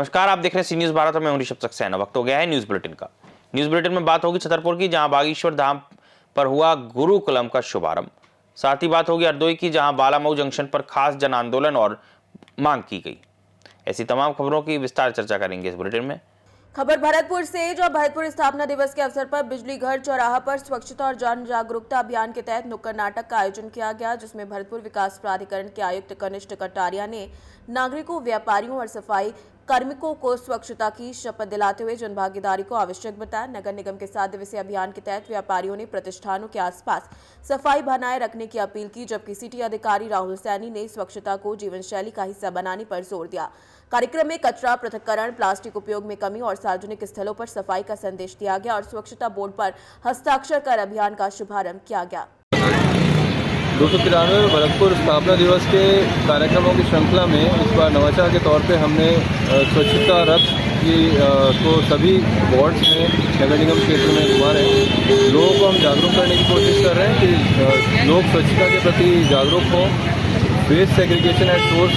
नमस्कार, आप देख रहे हैं सी न्यूज भारत और मैं हूं ऋषभ सक्सेना। वक्त हो गया है न्यूज बुलेटिन का। न्यूज बुलेटिन में बात होगी छतरपुर की, जहां बागेश्वर धाम पर हुआ गुरुकुलम का शुभारंभ। साथ ही बात होगी हरदोई की, जहां बालामऊ जंक्शन पर खास जन आंदोलन और मांग की गई। ऐसी तमाम खबरों की विस्तार चर्चा करेंगे इस बुलेटिन में। खबर भरतपुर से, जो भरतपुर स्थापना दिवस के अवसर पर बिजली घर चौराहा पर स्वच्छता और जन जागरूकता अभियान के तहत नुक्कड़ नाटक का आयोजन किया गया, जिसमें भरतपुर विकास प्राधिकरण के आयुक्त कनिष्ठ कटारिया ने नागरिकों, व्यापारियों और सफाई कार्मिकों को स्वच्छता की शपथ दिलाते हुए जन भागीदारी को आवश्यक बताया। नगर निगम के 7 दिवसीय अभियान के तहत व्यापारियों ने प्रतिष्ठानों के आसपास सफाई बनाए रखने की अपील की, जबकि सिटी अधिकारी राहुल सैनी ने स्वच्छता को जीवन शैली का हिस्सा बनाने पर जोर दिया। कार्यक्रम में कचरा पृथक्करण, प्लास्टिक उपयोग में कमी और सार्वजनिक स्थलों पर सफाई का संदेश दिया गया और स्वच्छता बोर्ड पर हस्ताक्षर कर अभियान का शुभारंभ किया गया। 293 भरतपुर स्थापना दिवस के कार्यक्रमों की श्रृंखला में इस बार नवाचार के तौर पे हमने स्वच्छता रथ की को सभी वार्ड्स में नगर निगम क्षेत्र में घुमा रहे हैं। लोगों को हम जागरूक करने की कोशिश कर रहे हैं कि लोग स्वच्छता के प्रति जागरूक हों। वेस्ट सेग्रीगेशन एट सोर्स,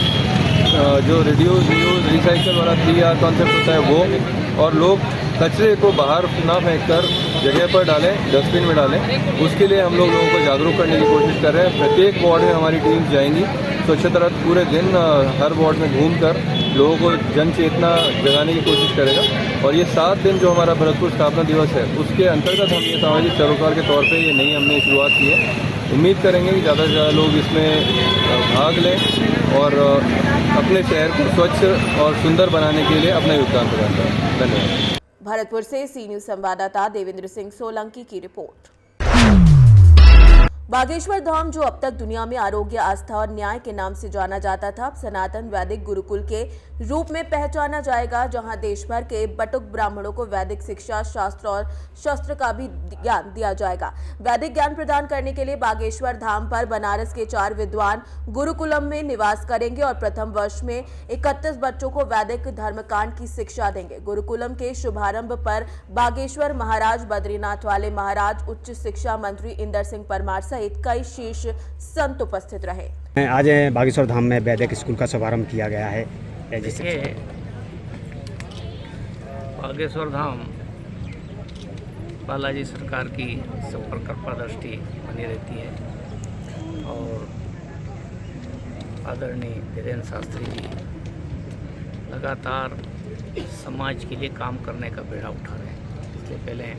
जो रिड्यूस, रीयूज, रिसाइकल वाला 3R कॉन्सेप्ट होता है वो, और लोग कचरे को बाहर ना फेंक कर जगह पर डालें, डस्टबिन में डालें। उसके लिए हम लोगों को जागरूक करने की कोशिश कर रहे हैं। प्रत्येक वार्ड में हमारी टीम्स जाएंगी। स्वच्छता रथ पूरे दिन हर वार्ड में घूमकर लोगों को जन चेतना जगाने की कोशिश करेगा। और ये 7 दिन जो हमारा भरतपुर स्थापना दिवस है, उसके अंतर्गत हम ये सामाजिक सरोकार के तौर पर ये नई हमने शुरुआत की है। उम्मीद करेंगे कि ज़्यादा से ज़्यादा लोग इसमें भाग लें और अपने शहर को स्वच्छ और सुंदर बनाने के लिए अपना योगदान प्रदान करें। धन्यवाद। भरतपुर से सी न्यूज संवाददाता देवेंद्र सिंह सोलंकी की रिपोर्ट। बागेश्वर धाम, जो अब तक दुनिया में आरोग्य, आस्था और न्याय के नाम से जाना जाता था, अब सनातन वैदिक गुरुकुल के रूप में पहचाना जाएगा, जहां देश भर के बटुक ब्राह्मणों को वैदिक शिक्षा, शास्त्र और शस्त्र का भी ज्ञान दिया जाएगा। वैदिक ज्ञान प्रदान करने के लिए बागेश्वर धाम पर बनारस के 4 विद्वान गुरुकुलम में निवास करेंगे और प्रथम वर्ष में 31 बच्चों को वैदिक धर्मकांड की शिक्षा देंगे। गुरुकुलम के शुभारंभ पर बागेश्वर महाराज, बद्रीनाथ वाले महाराज, उच्च शिक्षा मंत्री इंदर सिंह परमार सहित कई शीर्ष संत उपस्थित रहे। आज बागेश्वर धाम में वैदिक स्कूल का शुभारंभ किया गया है। देखिए, बागेश्वर धाम बालाजी सरकार की सब पर कृपा दृष्टि बनी रहती है और आदरणीय धीरेन्द्र शास्त्री जी लगातार समाज के लिए काम करने का बेड़ा उठा रहे हैं। इसलिए पहले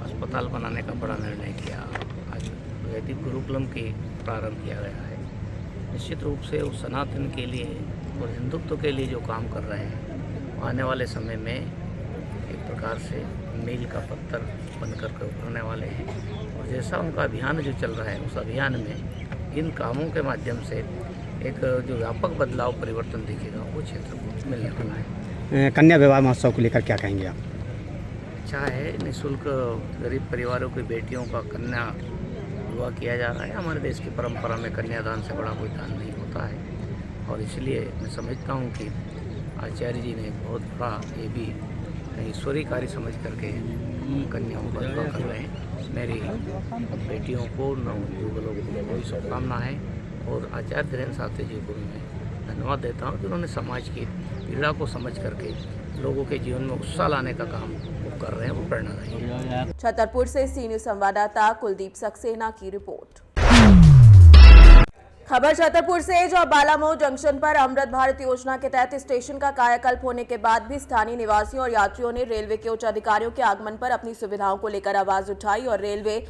अस्पताल बनाने का बड़ा निर्णय किया, आज वैदिक गुरुकुलम की प्रारंभ किया गया है। निश्चित रूप से वो सनातन के लिए और हिंदुत्व के लिए जो काम कर रहे हैं, आने वाले समय में एक प्रकार से मील का पत्थर बनकर के उभरने वाले हैं। और जैसा उनका अभियान जो चल रहा है, उस अभियान में इन कामों के माध्यम से एक जो व्यापक बदलाव, परिवर्तन दिखेगा, वो क्षेत्र को मिलने वाला है। कन्या विवाह महोत्सव को लेकर क्या कहेंगे आप? अच्छा है, निःशुल्क गरीब परिवारों की बेटियों का कन्या विवाह किया जा रहा है। हमारे देश की परंपरा में कन्यादान से बड़ा कोई दान नहीं होता है और इसलिए मैं समझता हूँ कि आचार्य जी ने बहुत बड़ा ये भी ईश्वरीय कार्य समझ करके कन्याओं का विवाह कर रहे हैं। मेरी बेटियों को, नवयुवकों को बहुत शुभकामना है और आचार्य धीरेन्द्र शास्त्री जी को मैं धन्यवाद देता हूँ, जिन्होंने समाज की पीड़ा को समझ करके लोगों के जीवन में उत्साह लाने का काम वो कर रहे हैं, वो प्रेरणादायी है। छतरपुर से सी न्यूज संवाददाता कुलदीप सक्सेना की रिपोर्ट। खबर छतरपुर से, जो बालामऊ जंक्शन पर अमृत भारत योजना के तहत स्टेशन का कायाकल्प होने के बाद भी स्थानीय निवासियों और यात्रियों ने रेलवे के उच्च अधिकारियों के आगमन पर अपनी सुविधाओं को लेकर आवाज उठाई और रेलवे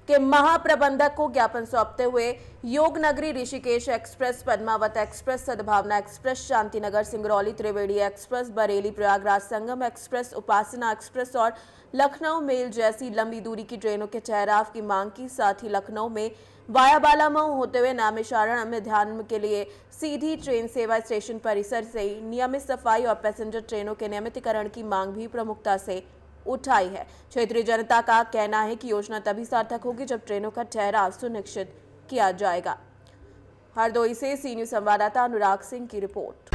के महाप्रबंधक को ज्ञापन सौंपते हुए योग नगरी, ऋषिकेश एक्सप्रेस, पद्मावत एक्सप्रेस, सद्भावना एक्सप्रेस, शांतिनगर सिंगरौली, त्रिवेणी एक्सप्रेस, बरेली प्रयागराज संगम एक्सप्रेस, उपासना एक्सप्रेस और लखनऊ मेल जैसी लंबी दूरी की ट्रेनों के ठहराव की मांग की। साथ ही लखनऊ में वाया बालामऊ होते हुए नामेशारण में ध्यान के लिए सीधी ट्रेन सेवा स्टेशन परिसर से नियमित सफाई और पैसेंजर ट्रेनों के नियमितीकरण की मांग भी प्रमुखता से उठाई है। क्षेत्रीय जनता का कहना है कि योजना तभी सार्थक होगी जब ट्रेनों का ठहराव सुनिश्चित किया जाएगा। हरदोई से सी न्यूज संवाददाता अनुराग सिंह की रिपोर्ट।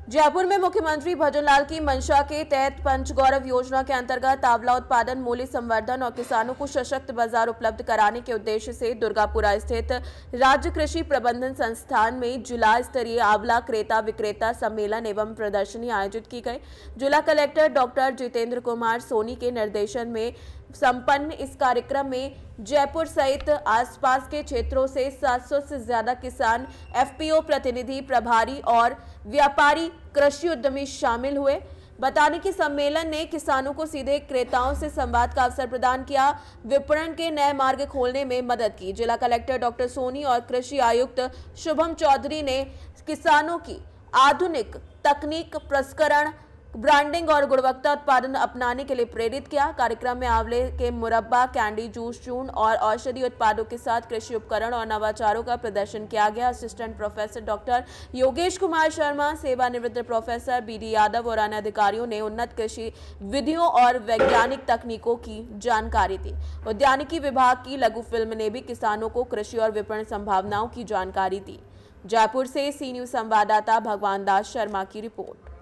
जयपुर में मुख्यमंत्री भजनलाल की मंशा के तहत पंचगौरव योजना के अंतर्गत आंवला उत्पादन, मूल्य संवर्धन और किसानों को सशक्त बाजार उपलब्ध कराने के उद्देश्य से दुर्गापुरा स्थित राज्य कृषि प्रबंधन संस्थान में जिला स्तरीय आंवला क्रेता विक्रेता सम्मेलन एवं प्रदर्शनी आयोजित की गई। जिला कलेक्टर डॉक्टर जितेंद्र कुमार सोनी के निर्देशन में संपन्न इस कार्यक्रम में जयपुर सहित आसपास के क्षेत्रों से 700 से ज्यादा किसान, एफपीओ प्रतिनिधि, प्रभारी और व्यापारी, कृषि उद्यमी शामिल हुए। बताने कि सम्मेलन ने किसानों को सीधे क्रेताओं से संवाद का अवसर प्रदान किया, विपणन के नए मार्ग खोलने में मदद की। जिला कलेक्टर डॉक्टर सोनी और कृषि आयुक्त शुभम चौधरी ने किसानों की आधुनिक तकनीक, प्रसंस्करण, ब्रांडिंग और गुणवत्ता उत्पादन अपनाने के लिए प्रेरित किया। कार्यक्रम में आंवले के मुरब्बा, कैंडी, जूस, चूर्ण और औषधि उत्पादों के साथ कृषि उपकरण और नवाचारों का प्रदर्शन किया गया। Assistant professor doctor Yogesh Kumar Sharma, सेवानिवृत्त प्रोफेसर बीडी यादव और अन्य अधिकारियों ने उन्नत कृषि विधियों और वैज्ञानिक तकनीकों की जानकारी दी। उद्यानिकी विभाग की लघु फिल्म ने भी किसानों को कृषि और विपणन संभावनाओं की जानकारी दी। जयपुर से सी न्यूज संवाददाता भगवान दास शर्मा की रिपोर्ट।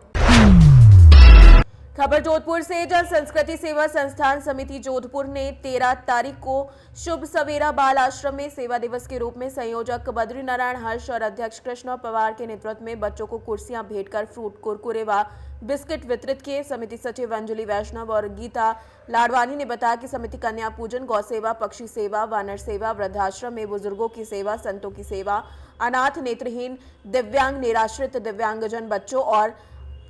खबर जोधपुर से। जन संस्कृति सेवा संस्थान समिति जोधपुर ने 13 तारीख को शुभ सवेरा बाल आश्रम में सेवा दिवस के रूप में संयोजक बद्री नारायण हर्ष और अध्यक्ष कृष्ण पवार के नेतृत्व में बच्चों को कुर्सियां भेंटकर फ्रूट, कुरकुरे व बिस्किट वितरित किए। समिति सचिव अंजलि वैष्णव और गीता लाडवानी ने बताया कि समिति कन्या पूजन, गौ सेवा, पक्षी सेवा, वानर सेवा, वृद्धाश्रम में बुजुर्गों की सेवा, संतों की सेवा, अनाथ, नेत्रहीन, दिव्यांग, निराश्रित, दिव्यांगजन बच्चों और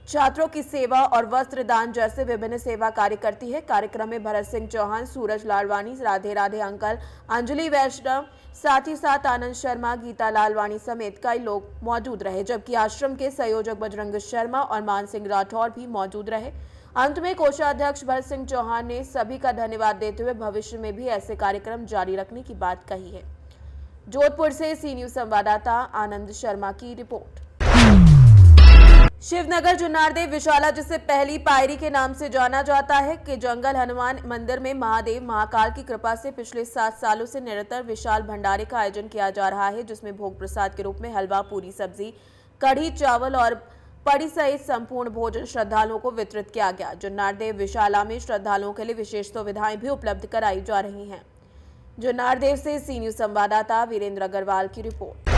छात्रों की सेवा और वस्त्र दान जैसे विभिन्न सेवा कार्य करती है। कार्यक्रम में भरत सिंह चौहान, सूरज लालवानी, राधे राधे अंकल, अंजलि वैष्णव, साथ ही साथ आनंद शर्मा, गीता लालवानी समेत कई लोग मौजूद रहे, जबकि आश्रम के संयोजक बजरंग शर्मा और मान सिंह राठौर भी मौजूद रहे। अंत में कोषाध्यक्ष भरत सिंह चौहान ने सभी का धन्यवाद देते हुए भविष्य में भी ऐसे कार्यक्रम जारी रखने की बात कही है। जोधपुर से सी न्यूज संवाददाता आनंद शर्मा की रिपोर्ट। शिवनगर जुन्नारदेव विशाला, जिसे पहली पायरी के नाम से जाना जाता है, के जंगल हनुमान मंदिर में महादेव महाकाल की कृपा से पिछले 7 सालों से निरंतर विशाल भंडारे का आयोजन किया जा रहा है, जिसमें भोग प्रसाद के रूप में हलवा, पूरी, सब्जी, कढ़ी, चावल और पड़ी सहित संपूर्ण भोजन श्रद्धालुओं को वितरित किया गया। जुन्नारदेव विशाला में श्रद्धालुओं के लिए विशेष सुविधाएं भी उपलब्ध कराई जा रही हैं। जुन्नारदेव से सी न्यूज संवाददाता वीरेंद्र अग्रवाल की रिपोर्ट।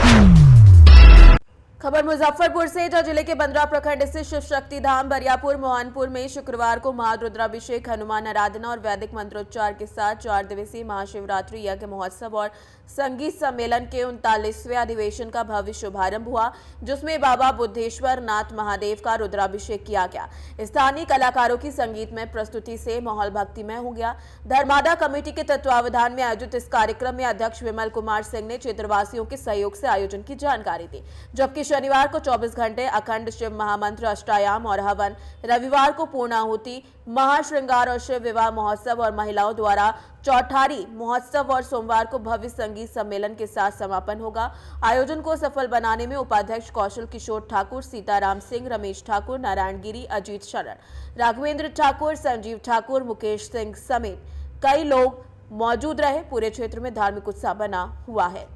खबर मुजफ्फरपुर से। जहाँ जिले के बंदरा प्रखंड स्थित शिव शक्ति धाम बरियापुर मोहनपुर में शुक्रवार को महारुद्राभिषेक, हनुमान आराधना और वैदिक मंत्रोच्चार के साथ 4 दिवसीय महाशिवरात्रि यज्ञ महोत्सव और संगीत सम्मेलन के 39वें अधिवेशन का भव्य शुभारंभ हुआ, जिसमें बाबा बुद्धेश्वर नाथ महादेव का रुद्राभिषेक किया गया। स्थानीय कलाकारों की संगीतमय प्रस्तुति से माहौल भक्तिमय हो गया। धर्मादा कमेटी के तत्वावधान में आयोजित इस कार्यक्रम में अध्यक्ष विमल कुमार सिंह ने क्षेत्रवासियों के सहयोग से आयोजन की जानकारी दी, जबकि शनिवार को 24 घंटे अखंड शिव महामंत्र, अष्टायाम और हवन, रविवार को पूर्णाहुति, महाश्रृंगार और शिव विवाह महोत्सव और महिलाओं द्वारा चौठारी महोत्सव और सोमवार को भव्य संगीत सम्मेलन के साथ समापन होगा। आयोजन को सफल बनाने में उपाध्यक्ष कौशल किशोर ठाकुर, सीताराम सिंह, रमेश ठाकुर, नारायण गिरी, अजीत शरण, राघवेंद्र ठाकुर, संजीव ठाकुर, मुकेश सिंह समेत कई लोग मौजूद रहे। पूरे क्षेत्र में धार्मिक उत्साह बना हुआ है।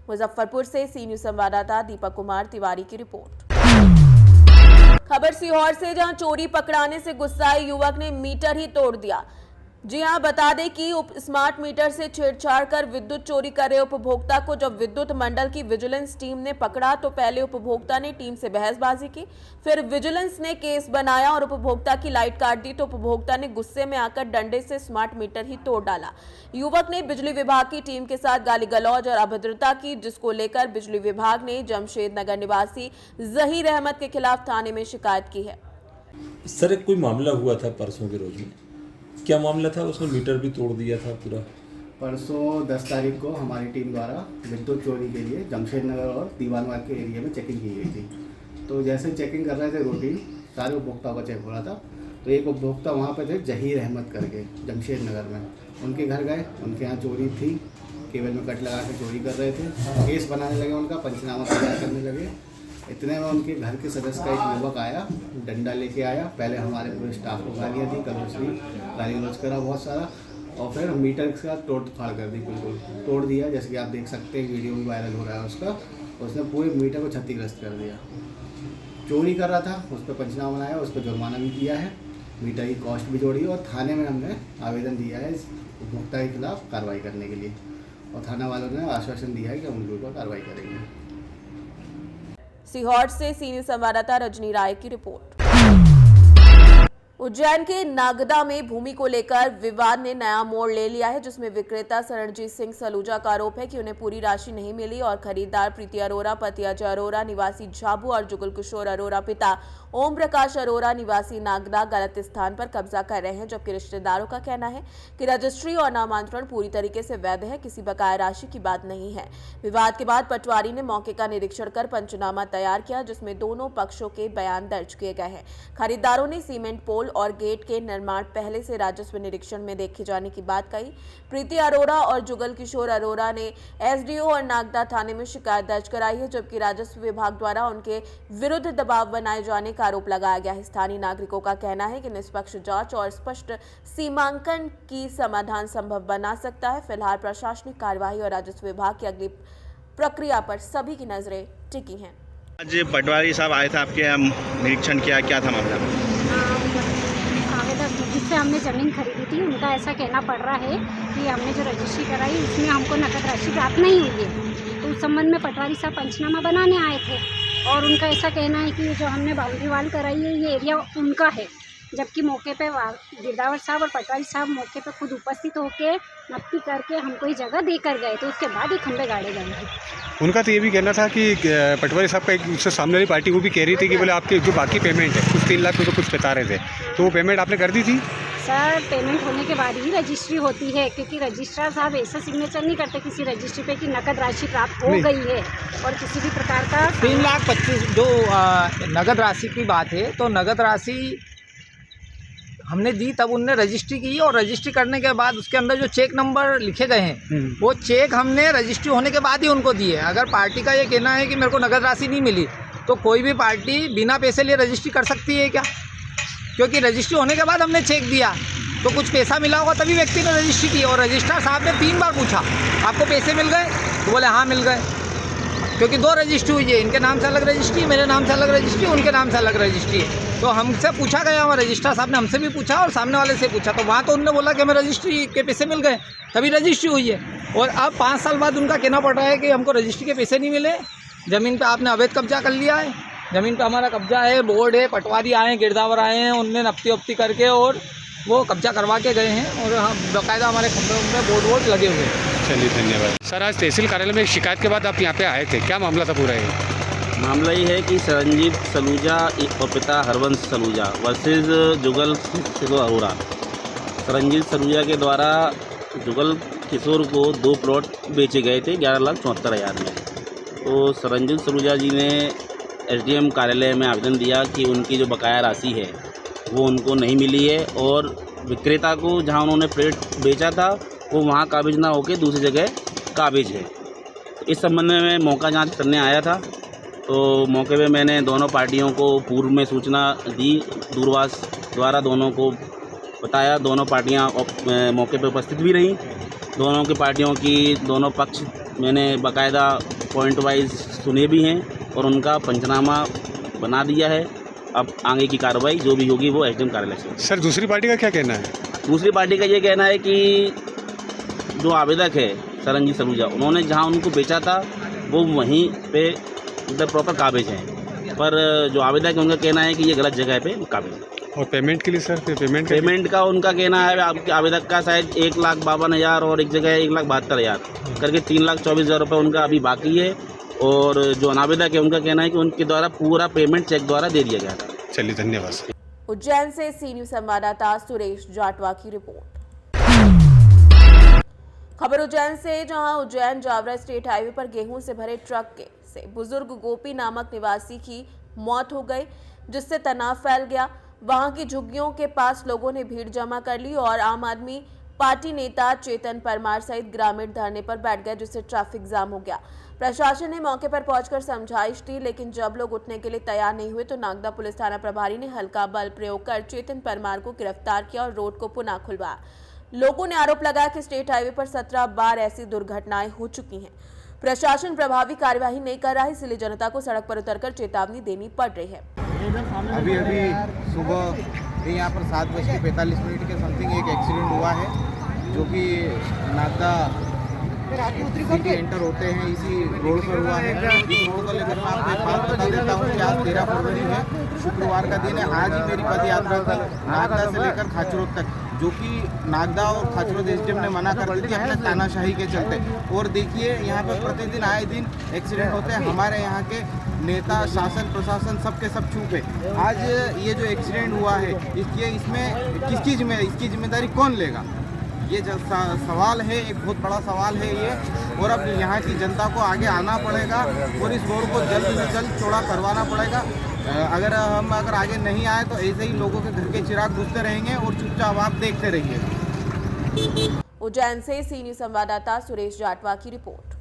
मुजफ्फरपुर से सी न्यूज संवाददाता दीपक कुमार तिवारी की रिपोर्ट। खबर सीहोर से, जहां चोरी पकड़ाने से गुस्साए युवक ने मीटर ही तोड़ दिया। जी हां, बता दें कि स्मार्ट मीटर से छेड़छाड़ कर विद्युत चोरी कर रहे उपभोक्ता को जब विद्युत मंडल की विजिलेंस टीम ने पकड़ा तो पहले उपभोक्ता ने टीम से बहसबाजी की, फिर विजिलेंस ने केस बनाया और उपभोक्ता की लाइट काट दी तो उपभोक्ता ने गुस्से में आकर डंडे से स्मार्ट मीटर ही तोड़ डाला। युवक ने बिजली विभाग की टीम के साथ गाली गलौज और अभद्रता की, जिसको लेकर बिजली विभाग ने जमशेद नगर निवासी जहीर अहमद के खिलाफ थाने में शिकायत की है। सर, एक कोई मामला हुआ था परसों के रोज में, क्या मामला था? उसने मीटर भी तोड़ दिया था पूरा। परसों 10 तारीख को हमारी टीम द्वारा विद्युत चोरी के लिए जमशेद नगर और दीवानबाग के एरिया में चेकिंग की गई थी। तो जैसे चेकिंग कर रहे थे रूटीन, सारे उपभोक्ताओं का चेक हो रहा था, तो एक उपभोक्ता वहाँ पे थे जहीर अहमद करके, जमशेद नगर में। उनके घर गए, उनके यहाँ चोरी थी, केबल में कट लगा के चोरी कर रहे थे। केस बनाने लगे, उनका पंचनामा तैयार करने लगे। इतने में उनके घर के सदस्य का एक युवक आया, डंडा लेके आया। पहले हमारे पूरे स्टाफ को गालियाँ दी, गाली गलौज करा बहुत सारा, और फिर मीटर के साथ तोड़ फाड़ कर दी, बिल्कुल तोड़ दिया। जैसे कि आप देख सकते हैं, वीडियो भी वायरल हो रहा है उसका। उसने पूरे मीटर को क्षतिग्रस्त कर दिया। चोरी कर रहा था, उस पर पंचनामा बनाया, उस पर जुर्माना भी किया है, मीटर की कॉस्ट भी जोड़ी और थाने में हमने आवेदन दिया है इस उपभोक्ता के खिलाफ कार्रवाई करने के लिए और थाना वालों ने आश्वासन दिया है कि हम उनके ऊपर कार्रवाई करेंगे। सीहोर से सी न्यूज संवाददाता रजनी राय की रिपोर्ट। उज्जैन के नागदा में भूमि को लेकर विवाद ने नया मोड़ ले लिया है, जिसमें विक्रेता शरणजीत सिंह सलूजा का आरोप है कि उन्हें पूरी राशि नहीं मिली और खरीदार प्रीति अरोरा, पति अजय अरोरा निवासी झाबू और जुगल किशोर अरोरा पिता ओम प्रकाश अरोरा निवासी नागदा गलत स्थान पर कब्जा कर रहे हैं। जबकि रिश्तेदारों का कहना है कि रजिस्ट्री और नामांतरण पूरी तरीके से वैध है, किसी बकाया राशि की बात नहीं है। विवाद के बाद पटवारी ने मौके का निरीक्षण कर पंचनामा तैयार किया, जिसमें दोनों पक्षों के बयान दर्ज किए गए हैं। खरीदारों ने सीमेंट पोल और गेट के निर्माण पहले से राजस्व निरीक्षण में देखे जाने की बात कही। प्रीति अरोरा और जुगल किशोर अरोरा ने एसडीओ और नागदा थाने में शिकायत दर्ज कराई है, जबकि राजस्व विभाग द्वारा उनके विरुद्ध दबाव बनाए जाने का आरोप लगाया गया है। स्थानीय नागरिकों का कहना है कि निष्पक्ष जांच और स्पष्ट सीमांकन की समाधान संभव बना सकता है। फिलहाल प्रशासनिक कार्यवाही और राजस्व विभाग की अगली प्रक्रिया पर सभी की नजरें टिकी हैं। आज पटवारी साहब आए थे आपके यहाँ, निरीक्षण किया, क्या था मामला? आवेदक जिससे हमने ज़मीन खरीदी थी उनका ऐसा कहना पड़ रहा है कि हमने जो रजिस्ट्री कराई उसमें हमको नकद राशि प्राप्त नहीं हुई है। तो उस संबंध में पटवारी साहब पंचनामा बनाने आए थे और उनका ऐसा कहना है कि जो हमने बाउंड्री वाल कराई है ये एरिया उनका है, जबकि मौके पे गिरदावर साहब और पटवारी साहब मौके पे खुद उपस्थित होकर नक्की करके हमको ये जगह देकर गए, तो उसके बाद ही खंबे गाड़े गए हैं। उनका तो ये भी कहना था कि पटवारी साहब का एक उससे सामने वाली पार्टी वो भी कह रही थी कि बोले आपकी जो बाकी पेमेंट है कुछ 3 लाख तो कुछ बता रहे थे, तो वो पेमेंट आपने कर दी थी? सर पेमेंट होने के बाद ही रजिस्ट्री होती है, क्योंकि रजिस्ट्रार साहब ऐसा सिग्नेचर नहीं करते किसी रजिस्ट्री पे कि नकद राशि प्राप्त हो गई है और किसी भी प्रकार का 3,25,000 जो नगद राशि की बात है, तो नगद राशि हमने दी तब उनने रजिस्ट्री की और रजिस्ट्री करने के बाद उसके अंदर जो चेक नंबर लिखे गए हैं वो चेक हमने रजिस्ट्री होने के बाद ही उनको दिए। अगर पार्टी का ये कहना है कि मेरे को नगद राशि नहीं मिली तो कोई भी पार्टी बिना पैसे लिए रजिस्ट्री कर सकती है क्या? क्योंकि रजिस्ट्री होने के बाद हमने चेक दिया तो कुछ पैसा मिला होगा तभी व्यक्ति ने रजिस्ट्री की। और रजिस्ट्रार साहब ने 3 बार पूछा आपको पैसे मिल गए, तो बोले हाँ मिल गए, क्योंकि 2 रजिस्ट्री हुई है, इनके नाम से अलग रजिस्ट्री, मेरे नाम से अलग रजिस्ट्री, उनके नाम से अलग रजिस्ट्री है। तो हमसे पूछा गया और रजिस्ट्रार साहब ने हमसे भी पूछा और सामने वाले से पूछा, तो वहाँ तो उन्होंने बोला कि हमें रजिस्ट्री के पैसे मिल गए तभी रजिस्ट्री हुई है। और अब 5 साल बाद उनका कहना पड़ रहा है कि हमको रजिस्ट्री के पैसे नहीं मिले, ज़मीन पर आपने अवैध कब्जा कर लिया है, ज़मीन पर हमारा कब्जा है, बोर्ड है, पटवारी आए हैं, गिरदावर आए हैं, उनने नफ्ती वफ्ती करके और वो कब्जा करवा के गए हैं और हम बाकायदा हमारे खंभे में बोर्ड वोर्ड लगे हुए हैं। चलिए धन्यवाद। सर आज तहसील कार्यालय में एक शिकायत के बाद आप यहाँ पे आए थे, क्या मामला था पूरा ये? मामला ये है कि शरणजीत सलूजा और पिता हरवंश सलूजा वर्सेस जुगल किशोर अरोरा। शरणजीत सलूजा के द्वारा जुगल किशोर को 2 प्लॉट बेचे गए थे 11,74,000 में। तो शरणजीत सलूजा जी ने एसडीएम कार्यालय में आवेदन दिया कि उनकी जो बकाया राशि है वो उनको नहीं मिली है और विक्रेता को जहां उन्होंने प्लेट बेचा था वो वहां काबिज ना होकर दूसरी जगह काबिज है। तो इस संबंध में मैं मौका जांच करने आया था, तो मौके पे मैंने दोनों पार्टियों को पूर्व में सूचना दी, दूरभाष द्वारा दोनों को बताया। दोनों पार्टियां मौके पे उपस्थित भी रहीं। दोनों की पार्टियों की दोनों पक्ष मैंने बाकायदा पॉइंट वाइज सुने भी हैं और उनका पंचनामा बना दिया है। अब आगे की कार्रवाई जो भी होगी वो एसडीएम कार्यालय से। सर दूसरी पार्टी का क्या कहना है? दूसरी पार्टी का ये कहना है कि जो आवेदक है शरणजीत सलूजा, उन्होंने जहां उनको बेचा था वो वहीं पे मतलब प्रॉपर काबिज हैं, पर जो आवेदक है उनका कहना है कि ये गलत जगह पे काबिज है। और पेमेंट के लिए सर पेमेंट का उनका कहना है आपके आवेदक का शायद 1,52,000 और एक जगह 1,72,000 करके 3,24,000 रुपये उनका अभी बाकी है। और जो अनावेदक है उनका कहना है कि उनके द्वारा पूरा पेमेंट चेक द्वारा दे दिया गया था। चलिए धन्यवाद। उज्जैन से सी न्यूज संवाददाता सुरेश जाटवा की रिपोर्ट। खबर उज्जैन से, जहां उज्जैन जावरा स्टेट हाईवे पर गेहूं से भरे ट्रक से बुजुर्ग गोपी नामक निवासी की मौत हो गई, जिससे तनाव फैल गया। वहां की झुग्गियों के पास लोगों ने भीड़ जमा कर ली और आम आदमी पार्टी नेता चेतन परमार सहित ग्रामीण धरने पर बैठ गए, जिससे ट्रैफिक जाम हो गया। प्रशासन ने मौके पर पहुंचकर समझाइश दी, लेकिन जब लोग उठने के लिए तैयार नहीं हुए तो नागदा पुलिस थाना प्रभारी ने हल्का बल प्रयोग कर चेतन परमार को गिरफ्तार किया और रोड को पुनः खुलवाया। लोगों ने आरोप लगाया कि स्टेट हाईवे पर 17 बार ऐसी दुर्घटनाएं हो चुकी हैं। प्रशासन प्रभावी कार्यवाही नहीं कर रहा है, इसलिए जनता को सड़क पर उतरकर चेतावनी देनी पड़ रही है। अभी सुबह यहाँ पर 7:45 के समथिंग एक एक्सीडेंट हुआ है, जो कि नागदा सिटी एंटर होते हैं इसी रोड पर हुआ है। इस रोड को लेकर मैं आपको एक बात बता देता हूँ कि आज 13 फरवरी है, शुक्रवार का दिन है। आज ही मेरी पद यात्रा थी नागदा से लेकर खाचरोद तक, जो कि नागदा और खाचरोद एसडीएम ने मना कर दी थी अपने तानाशाही के चलते। और देखिए यहाँ पर प्रतिदिन आए दिन एक्सीडेंट होते हैं। हमारे यहाँ के नेता, शासन, प्रशासन सबके सब चुप है। आज ये जो एक्सीडेंट हुआ है इसमें इसकी जिम्मेदारी कौन लेगा? ये सवाल है, एक बहुत बड़ा सवाल है ये। और अब यहाँ की जनता को आगे आना पड़ेगा और इस रोड को जल्द से जल्द चौड़ा करवाना पड़ेगा। अगर आगे नहीं आए तो ऐसे ही लोगों के घर के चिराग बुझते रहेंगे और चुपचाप आप देखते रहिए। उज्जैन से सी न्यूज संवाददाता सुरेश जाटवा की रिपोर्ट।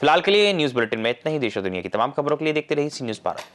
फिलहाल के लिए न्यूज बुलेटिन में इतना ही। देश और दुनिया की तमाम खबरों के लिए देखते रहिए सी न्यूज भारत।